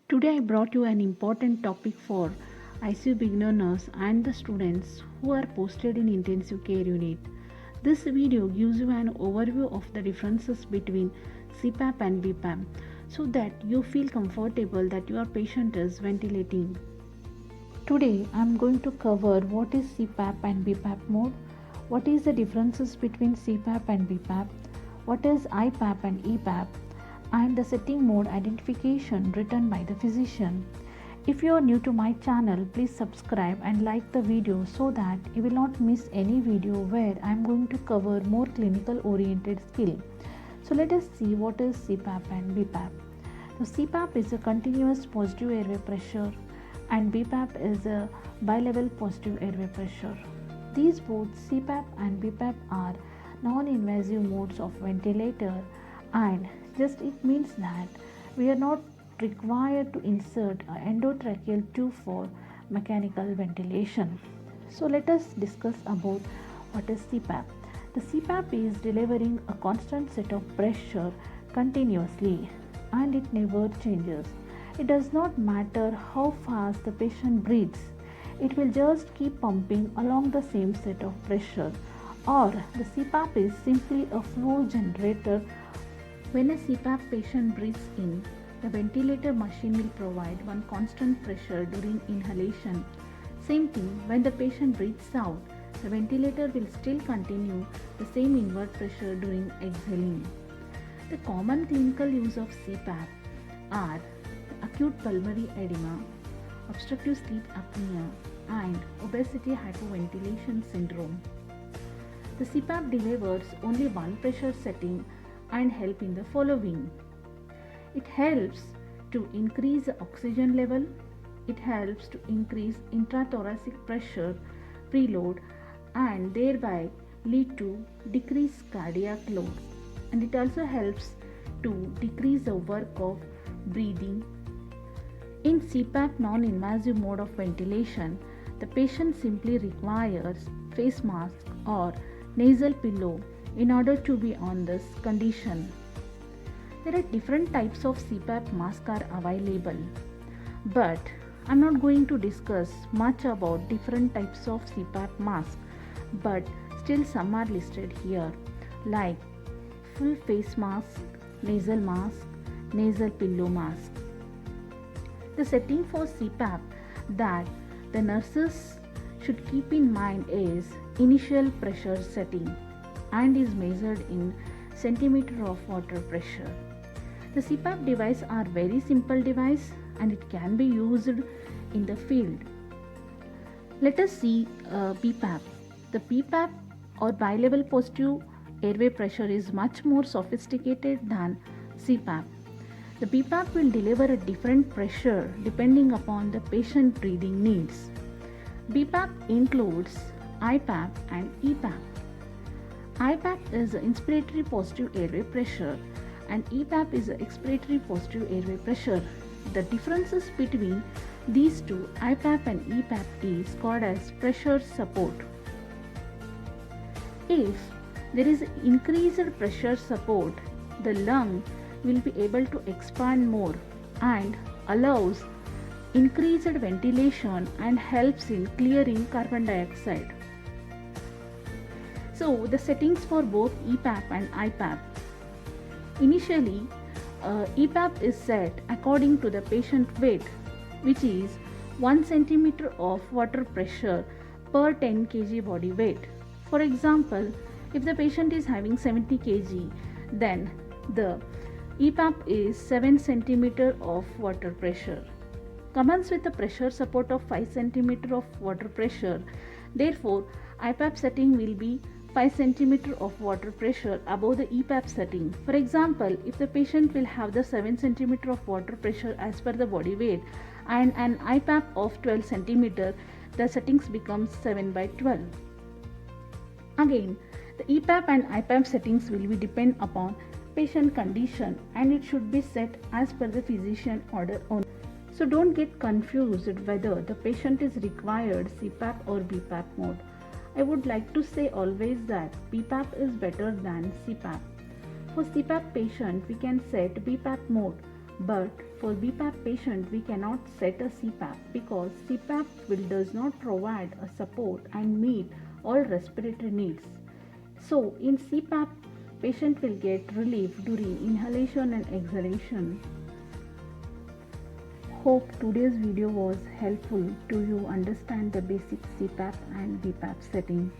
Today I brought you an important topic for ICU beginners and the students who are posted in intensive care unit. This video gives you an overview of the differences between CPAP and BPAP so that you feel comfortable that your patient is ventilating. Today I am going to cover what is CPAP and BPAP mode, what is the differences between CPAP and BPAP, what is IPAP and EPAP, and the setting mode identification written by the physician. If you are new to my channel, please subscribe and like the video so that you will not miss any video where I am going to cover more clinical oriented skill. So let us see what is CPAP and BPAP. So CPAP is a continuous positive airway pressure and BPAP is a bilevel positive airway pressure. These both CPAP and BPAP are non-invasive modes of ventilator, and just it means that we are not required to insert an endotracheal tube for mechanical ventilation. So let us discuss about what is CPAP. The CPAP is delivering a constant set of pressure continuously and it never changes. It does not matter how fast the patient breathes, it will just keep pumping along the same set of pressure. Or the CPAP is simply a flow generator. When a CPAP patient breathes in, the ventilator machine will provide one constant pressure during inhalation. Same thing when the patient breathes out, the ventilator will still continue the same inward pressure during exhaling. The common clinical use of CPAP are acute pulmonary edema, obstructive sleep apnea, and obesity hypoventilation syndrome. The CPAP delivers only one pressure setting and help in the following. It helps to increase the oxygen level, it helps to increase intrathoracic pressure preload and thereby lead to decreased cardiac load, and it also helps to decrease the work of breathing. In CPAP non-invasive mode of ventilation, the patient simply requires face mask or nasal pillow in order to be on this condition. There are different types of CPAP masks are available, but I'm not going to discuss much about different types of CPAP mask, but still some are listed here like full face mask, nasal mask, nasal pillow mask. The setting for CPAP that the nurses should keep in mind is initial pressure setting and is measured in centimeter of water pressure. The CPAP device are very simple device and it can be used in the field. Let us see BPAP. The BPAP or bilevel positive airway pressure is much more sophisticated than CPAP. The BPAP will deliver a different pressure depending upon the patient breathing needs. BPAP includes IPAP and EPAP. IPAP is the inspiratory positive airway pressure and EPAP is the expiratory positive airway pressure. The differences between these two, IPAP and EPAP, is called as pressure support. If there is increased pressure support, the lung will be able to expand more and allows increased ventilation and helps in clearing carbon dioxide. So the settings for both EPAP and IPAP. Initially, EPAP is set according to the patient weight, which is 1 centimeter of water pressure per 10 kg body weight. For example, if the patient is having 70 kg, then the EPAP is 7 centimeter of water pressure. Comes with a pressure support of 5 centimeter of water pressure. Therefore, IPAP setting will be 5 centimeter of water pressure above the EPAP setting. For example, if the patient will have the 7 centimeter of water pressure as per the body weight and an IPAP of 12 centimeter, the settings becomes 7 by 12. Again, the EPAP and IPAP settings will be depend upon patient condition and it should be set as per the physician order only. So don't get confused whether the patient is required CPAP or BPAP mode. I would like to say always that BPAP is better than CPAP. For CPAP patient, we can set BPAP mode But for BPAP patient, we cannot set a CPAP because CPAP does not provide a support and meet all respiratory needs. So in CPAP, patient will get relief during inhalation and exhalation. Hope today's video was helpful to you understand the basic CPAP and BPAP setting.